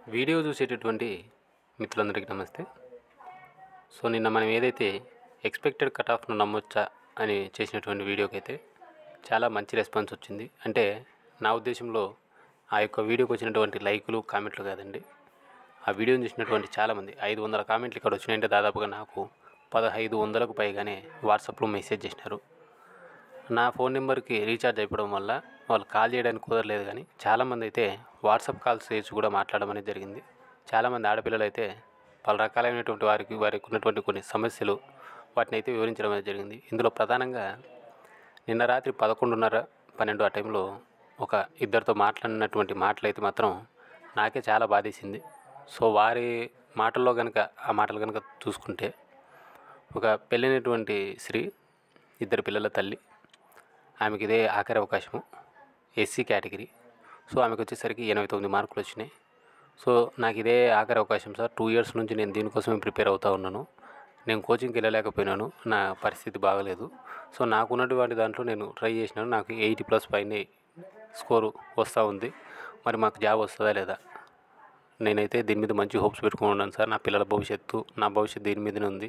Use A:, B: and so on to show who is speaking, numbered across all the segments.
A: Video చూసేటటువంటి మిత్రులందరికీ నమస్తే. సో నిన్న మనం ఏదైతే ఎక్స్పెక్టెడ్ కట్ ఆఫ్ను నమ్మొచ్చా అని చేసినటువంటి వీడియోకైతే చాలా మంచి రెస్పాన్స్ వచ్చింది. అంటే నా ఉద్దేశంలో ఆ యొక్క వీడియోకి వచ్చినటువంటి లైకులు కామెంట్లు కాదండి, ఆ వీడియోని చూసినటువంటి చాలామంది 500 కామెంట్లు ఇక్కడ వచ్చినాయంటే దాదాపుగా నాకు 1500కు పైగానే వాట్సాప్లో మెసేజ్ చేసినారు. నా ఫోన్ నెంబర్కి రీఛార్జ్ అయిపోవడం వల్ల వాళ్ళు కాల్ చేయడానికి కుదరలేదు, కానీ చాలామంది అయితే వాట్సాప్ కాల్స్ చేసి కూడా మాట్లాడడం అనేది జరిగింది. చాలామంది ఆడపిల్లలు అయితే పలు రకాలైనటువంటి వారికి ఉన్నటువంటి కొన్ని సమస్యలు వాటిని అయితే వివరించడం అనేది జరిగింది. ఇందులో ప్రధానంగా నిన్న రాత్రి 11:30, 12 ఆ టైంలో ఒక ఇద్దరితో మాట్లాడినటువంటి మాటలు అయితే మాత్రం నాకే చాలా బాధేసింది. సో వారి మాటల్లో కనుక ఆ మాటలు కనుక చూసుకుంటే, ఒక పెళ్ళైనటువంటి స్త్రీ, 2 పిల్లల తల్లి, ఆమెకి ఇదే ఆఖరి అవకాశము, ఎస్సీ కేటగిరీ. సో ఆమెకు వచ్చేసరికి 89 మార్కులు వచ్చినాయి. సో నాకు ఇదే ఆఖరి అవకాశం సార్, 2 ఇయర్స్ నుంచి నేను దీనికోసమే ప్రిపేర్ అవుతూ ఉన్నాను. నేను కోచింగ్కి వెళ్ళలేకపోయినాను, నా పరిస్థితి బాగలేదు. సో నాకున్నటువంటి దాంట్లో నేను ట్రై చేసినాను, నాకు 80+ పైనే స్కోరు వస్తూ ఉంది. మరి మాకు జాబ్ వస్తుందా లేదా? నేనైతే దీని మీద మంచి హోప్స్ పెట్టుకుని ఉన్నాను సార్. నా పిల్లల భవిష్యత్తు, నా భవిష్యత్తు దీని మీదనే ఉంది.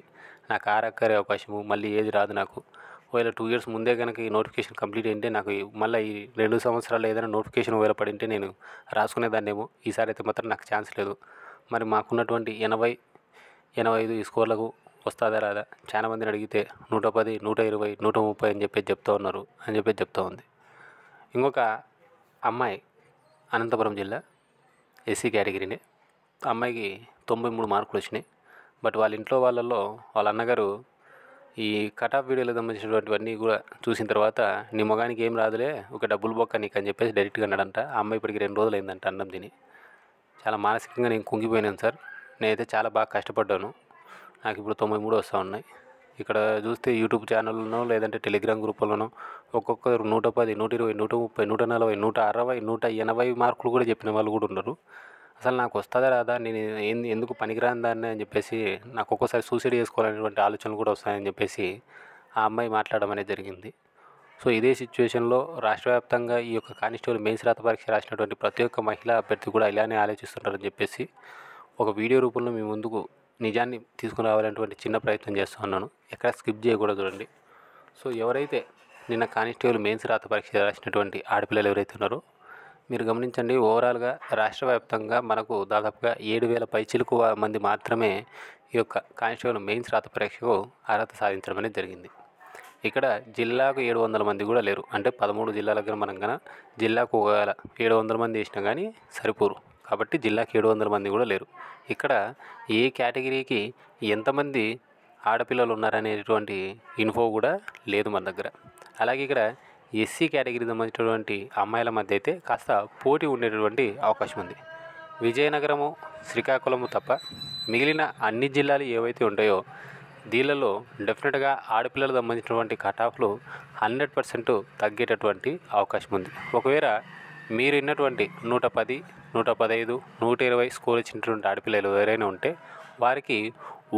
A: నాకు ఆఖరి అవకాశము, మళ్ళీ ఏజ్ రాదు నాకు. ఒకవేళ 2 ఇయర్స్ ముందే కనుక ఈ నోటిఫికేషన్ కంప్లీట్ అయింటే నాకు మళ్ళీ ఈ 2 సంవత్సరాలు ఏదైనా నోటిఫికేషన్ ఒకవేళ పడింటే నేను రాసుకునేదాన్నేమో. ఈసారి అయితే మాత్రం నాకు ఛాన్స్ లేదు. మరి మాకున్నటువంటి 80, 85 ఈ స్కోర్లకు వస్తుందా రాదా? చాలా మందిని అడిగితే 110, 120, 130 అని చెప్తూ ఉన్నారు అని చెప్తూ ఉంది. ఇంకొక అమ్మాయి అనంతపురం జిల్లా, ఎస్సీ కేటగిరీనే. అమ్మాయికి 93 మార్కులు వచ్చినాయి. బట్ వాళ్ళ ఇంట్లో వాళ్ళల్లో వాళ్ళ అన్నగారు ఈ కట్ ఆఫ్ వీడియోలకు సంబంధించినటువంటివన్నీ కూడా చూసిన తర్వాత, నీ మొగానికి ఏం రాదులే, ఒక డబ్బులు బొక్క నీకు అని చెప్పేసి డైరెక్ట్గా అన్నాడంట. ఆ అమ్మాయి ఇప్పటికి 2 రోజులు అయిందంట అన్నం తిని. చాలా మానసికంగా నేను కుంగిపోయినాను సార్. నేనైతే చాలా బాగా కష్టపడ్డాను. నాకు ఇప్పుడు 93 వస్తూ ఉన్నాయి. ఇక్కడ చూస్తే యూట్యూబ్ ఛానల్లోనో లేదంటే టెలిగ్రామ్ గ్రూపుల్లోనో ఒక్కొక్కరు 110, 120, 130, 140, 160, 180 మార్కులు కూడా చెప్పిన వాళ్ళు కూడా ఉన్నారు. అసలు నాకు వస్తుందా రాదా, నేను ఎందుకు పనికిరాని దాన్ని అని చెప్పేసి నాకు ఒక్కోసారి సూసైడ్ చేసుకోవాలనేటువంటి ఆలోచనలు కూడా వస్తాయని చెప్పేసి ఆ అమ్మాయి మాట్లాడడం అనేది జరిగింది. సో ఇదే సిచ్యువేషన్లో రాష్ట్ర వ్యాప్తంగా ఈ యొక్క కానిస్టేబుల్ మెయిన్స్ రాత పరీక్ష రాసినటువంటి ప్రతి ఒక్క మహిళా అభ్యర్థి కూడా ఇలానే ఆలోచిస్తుంటారని చెప్పేసి ఒక వీడియో రూపంలో మీ ముందుకు నిజాన్ని తీసుకుని రావాలనేటువంటి చిన్న ప్రయత్నం చేస్తూ ఉన్నాను. ఎక్కడ స్కిప్ చేయకూడదు చూడండి. సో ఎవరైతే నిన్న కానిస్టేబుల్ మెయిన్స్ రాత పరీక్ష రాసినటువంటి ఆడపిల్లలు ఎవరైతే ఉన్నారో మీరు గమనించండి. ఓవరాల్గా రాష్ట్ర వ్యాప్తంగా మనకు దాదాపుగా 7,000 పైచిలకు మంది మాత్రమే ఈ యొక్క కానిస్టేబుల్ మెయిన్స్ రాత పరీక్షకు అర్హత సాధించడం అనేది జరిగింది. ఇక్కడ జిల్లాకు 700 మంది కూడా లేరు. అంటే 13 జిల్లాల దగ్గర మనం కన్నా జిల్లాకు 700 మంది వేసినా కానీ సరిపోరు. కాబట్టి జిల్లాకు 700 మంది కూడా లేరు. ఇక్కడ ఏ కేటగిరీకి ఎంతమంది ఆడపిల్లలు ఉన్నారనేటువంటి ఇన్ఫో కూడా లేదు మన దగ్గర. అలాగే ఇక్కడ ఎస్సీ కేటగిరీకి సంబంధించినటువంటి అమ్మాయిల మధ్య అయితే కాస్త పోటీ ఉండేటటువంటి అవకాశం ఉంది. విజయనగరము, శ్రీకాకుళము తప్ప మిగిలిన అన్ని జిల్లాలు ఏవైతే ఉంటాయో దీనిలలో డెఫినెట్గా ఆడపిల్లలకు సంబంధించినటువంటి కట్ ఆఫ్లు 100% తగ్గేటటువంటి అవకాశం ఉంది. ఒకవేళ మీరు విన్నటువంటి 110, 115, 120 స్కోర్ ఇచ్చినటువంటి ఆడపిల్లలు ఎవరైనా ఉంటే వారికి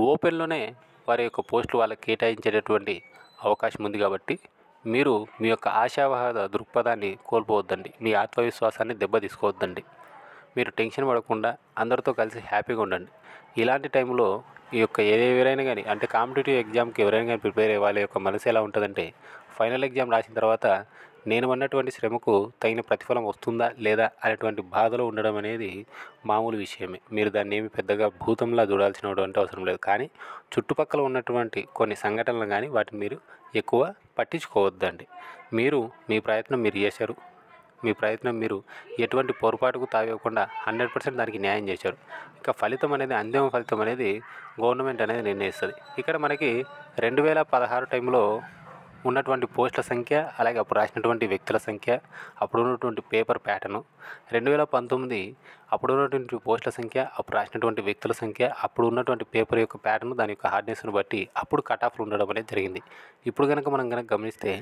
A: ఓపెన్లోనే వారి యొక్క పోస్టులు వాళ్ళకి కేటాయించేటటువంటి అవకాశం ఉంది. కాబట్టి మీరు మీ యొక్క ఆశావాద దృక్పథాన్ని కోల్పోవద్దండి, మీ ఆత్మవిశ్వాసాన్ని దెబ్బతీసుకోవద్దండి. మీరు టెన్షన్ పడకుండా అందరితో కలిసి హ్యాపీగా ఉండండి. ఇలాంటి టైంలో ఈ యొక్క ఎవరైనా కానీ, అంటే కాంపిటేటివ్ ఎగ్జామ్కి ఎవరైనా కానీ ప్రిపేర్ అయ్యే వాళ్ళ యొక్క మనసు ఎలా ఉంటుందంటే, ఫైనల్ ఎగ్జామ్ రాసిన తర్వాత నేను అన్నటువంటి శ్రమకు తగిన ప్రతిఫలం వస్తుందా లేదా అనేటువంటి బాధలో ఉండడం అనేది మామూలు విషయమే. మీరు దాన్ని ఏమి పెద్దగా భూతంలా చూడాల్సినటువంటి అవసరం లేదు. కానీ చుట్టుపక్కల ఉన్నటువంటి కొన్ని సంఘటనలు కానీ వాటిని మీరు ఎక్కువ పట్టించుకోవద్దండి. మీరు మీ ప్రయత్నం మీరు చేశారు. మీ ప్రయత్నం మీరు ఎటువంటి పొరపాటుకు తావివ్వకుండా 100% దానికి న్యాయం చేశారు. ఇక ఫలితం అనేది, అంతిమ ఫలితం అనేది గవర్నమెంట్ అనేది నిర్ణయిస్తుంది. ఇక్కడ మనకి 2016 టైంలో ఉన్నటువంటి పోస్టుల సంఖ్య, అలాగే అప్పుడు రాసినటువంటి వ్యక్తుల సంఖ్య, అప్పుడు ఉన్నటువంటి పేపర్ ప్యాటర్ను, 2019 అప్పుడు ఉన్నటువంటి పోస్టుల సంఖ్య, అప్పుడు రాసినటువంటి వ్యక్తుల సంఖ్య, అప్పుడు ఉన్నటువంటి పేపర్ యొక్క ప్యాటర్ను, దాని యొక్క హార్డ్నెస్ను బట్టి అప్పుడు కట్ ఆఫ్లు ఉండడం అనేది జరిగింది. ఇప్పుడు మనం గమనిస్తే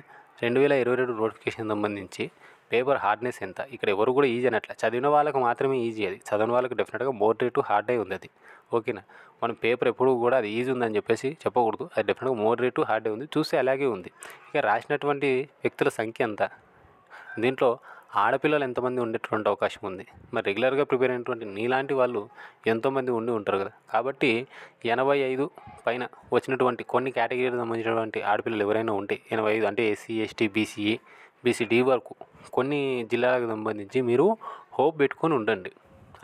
A: 2022 నోటిఫికేషన్ సంబంధించి పేపర్ హార్డ్నెస్ ఎంత, ఇక్కడ ఎవరు కూడా ఈజీ అనట్ల. చదివిన వాళ్ళకు మాత్రమే ఈజీ, అది చదివిన వాళ్ళకి డెఫినెట్గా మోడరేట్ హార్డ్ అయి ఉంది అది. ఓకేనా? మనం పేపర్ ఎప్పుడు కూడా అది ఈజీ ఉందని చెప్పేసి చెప్పకూడదు. అది డెఫినెట్గా మోడరేట్ హార్డ్ అయి ఉంది, చూస్తే అలాగే ఉంది. ఇక రాసినటువంటి వ్యక్తుల సంఖ్య ఎంత, దీంట్లో ఆడపిల్లలు ఎంతమంది ఉండేటువంటి అవకాశం ఉంది? మరి రెగ్యులర్‌గా ప్రిపేర్ అయినటువంటి నీలాంటి వాళ్ళు ఎంతోమంది ఉండి ఉంటారు కదా! కాబట్టి 85 పైన వచ్చినటువంటి కొన్ని కేటగిరీకి సంబంధించినటువంటి ఆడపిల్లలు ఎవరైనా ఉంటే 85 అంటే ఎస్సీ, ఎస్టీ, బీసీఏ, బీసీడీ వరకు కొన్ని జిల్లాలకు సంబంధించి మీరు హోప్ పెట్టుకొని ఉండండి.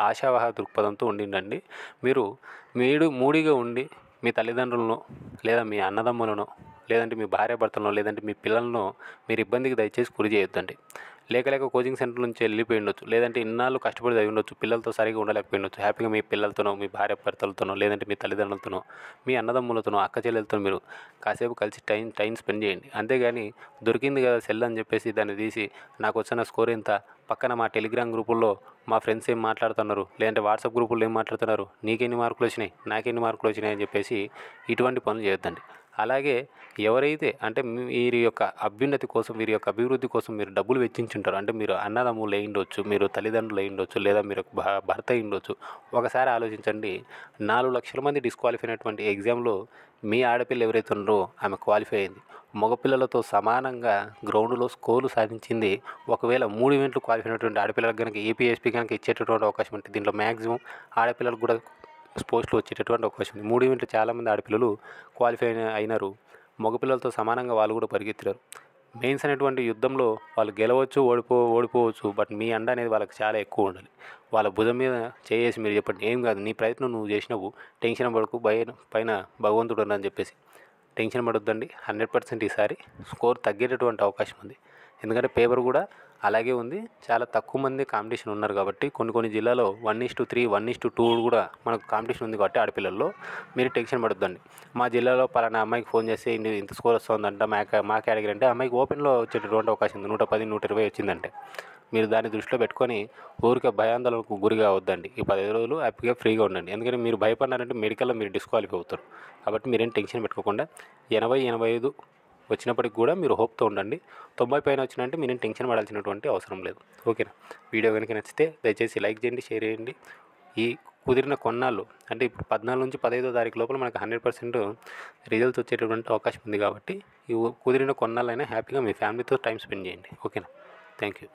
A: ఆశావహ దృక్పథంతో ఉండండి. మీరు మూడీగా ఉండి మీ తల్లిదండ్రులనో లేదా మీ అన్నదమ్ములనో లేదంటే మీ భార్యాభర్తలనో లేదంటే మీ పిల్లలనో మీరు ఇబ్బందికి దయచేసి గురి చేయొద్దండి. లేక కోచింగ్ సెంటర్ నుంచి వెళ్ళిపోయి ఉండొచ్చు, లేదంటే ఇన్నాళ్ళు కష్టపడి చదివి ఉండొచ్చు, పిల్లలతో సరిగ్గా ఉండలేకపోయి ఉండొచ్చు. హ్యాపీగా మీ పిల్లలతోనో మీ భార్యాభర్తలతోనో లేదంటే మీ తల్లిదండ్రులతోనో మీ అన్నదమ్ములతోనో అక్క చెల్లెలతో మీరు కాసేపు కలిసి టైం స్పెండ్ చేయండి. అంతేగాని దొరికింది కదా సెల్ అని చెప్పేసి దాన్ని తీసి నాకు వచ్చిన స్కోర్ ఇంత, పక్కన మా టెలిగ్రామ్ గ్రూపుల్లో మా ఫ్రెండ్స్ ఏం మాట్లాడుతున్నారు, లేదంటే వాట్సాప్ గ్రూపుల్లో ఏం మాట్లాడుతున్నారు, నీకెన్ని మార్కులు వచ్చినాయి, నాకెన్ని మార్కులు వచ్చినాయి అని చెప్పేసి ఇటువంటి పనులు చేయొద్దండి. అలాగే ఎవరైతే అంటే వీరి యొక్క అభ్యున్నతి కోసం, వీరి యొక్క అభివృద్ధి కోసం మీరు డబ్బులు వెచ్చించుంటారు, అంటే మీరు అన్నదమ్ములు అయి ఉండొచ్చు, మీరు తల్లిదండ్రులు అయి ఉండొచ్చు, లేదా మీరు భర్త అయి ఉండొచ్చు. ఒకసారి ఆలోచించండి, 4 లక్షల మంది డిస్క్వాలిఫై అయినటువంటి ఎగ్జామ్లో మీ ఆడపిల్ల ఎవరైతే ఉన్నారో ఆమె క్వాలిఫై అయింది. మగపిల్లలతో సమానంగా గ్రౌండ్లో స్కోర్లు సాధించింది. ఒకవేళ 3 ఈవెంట్లు క్వాలిఫై అయినటువంటి ఆడపిల్లలకు కనుక ఏపీఎస్పీ కనుక ఇచ్చేటటువంటి అవకాశం ఉంటుంది. దీంట్లో మ్యాక్సిమం ఆడపిల్లలకు కూడా పోస్టులు వచ్చేటటువంటి అవకాశం ఉంది. 3 ఈవెంట్లు చాలామంది ఆడపిల్లలు క్వాలిఫై అయినారు. మగపిల్లలతో సమానంగా వాళ్ళు కూడా పరిగెత్తారు. మెయిన్స్ అనేటువంటి యుద్ధంలో వాళ్ళు గెలవచ్చు, ఓడిపోవచ్చు. బట్ మీ అండ అనేది వాళ్ళకి చాలా ఎక్కువ ఉండాలి. వాళ్ళ భుజం మీద చేసి మీరు చెప్పండి, ఏం కాదు, నీ ప్రయత్నం నువ్వు చేసినావు, టెన్షన్ పడకు, పైన భగవంతుడు అని చెప్పేసి టెన్షన్ పడొద్దండి. 100% ఈసారి స్కోర్ తగ్గేటటువంటి అవకాశం ఉంది. ఎందుకంటే పేపర్ కూడా అలాగే ఉంది. చాలా తక్కువ మంది కాంపిటీషన్ ఉన్నారు కాబట్టి కొన్ని జిల్లాలో 1:3, 1:2 కూడా మనకు కాంపిటీషన్ ఉంది కాబట్టి ఆడపిల్లల్లో మీరు టెన్షన్ పడొద్దండి. మా జిల్లాలో పలానా అమ్మాయికి ఫోన్ చేస్తే ఇంత స్కోర్ వస్తుందంట మా కేటగిరీ అంటే అమ్మాయికి ఓపెన్లో వచ్చేటటువంటి అవకాశం ఉంది. 110, 120 వచ్చిందంటే మీరు దాన్ని దృష్టిలో పెట్టుకొని ఊరికే భయాందోళనకు గురి కావద్దండి. ఈ 15 రోజులు హ్యాపీగా ఫ్రీగా ఉండండి. ఎందుకంటే మీరు భయపడినారంటే మెడికల్లో మీరు డిస్క్వాలిఫై అవుతారు. కాబట్టి మీరేం టెన్షన్ పెట్టుకోకుండా 80, 85 వచ్చినప్పటికి కూడా మీరు హోప్తో ఉండండి. 90 పైన వచ్చినంటే మీరేం టెన్షన్ పడాల్సినటువంటి అవసరం లేదు. ఓకేనా? వీడియో కనుక నచ్చితే దయచేసి లైక్ చేయండి, షేర్ చేయండి. ఈ కుదిరిన కొన్నాళ్ళు అంటే ఇప్పుడు 14 నుంచి 15వ తారీఖు లోపల మనకు 100% రిజల్ట్స్ వచ్చేటటువంటి అవకాశం ఉంది కాబట్టి ఈ కుదిరిన కొన్నాళ్ళైనా హ్యాపీగా మీ ఫ్యామిలీతో టైం స్పెండ్ చేయండి. ఓకేనా? Thank you.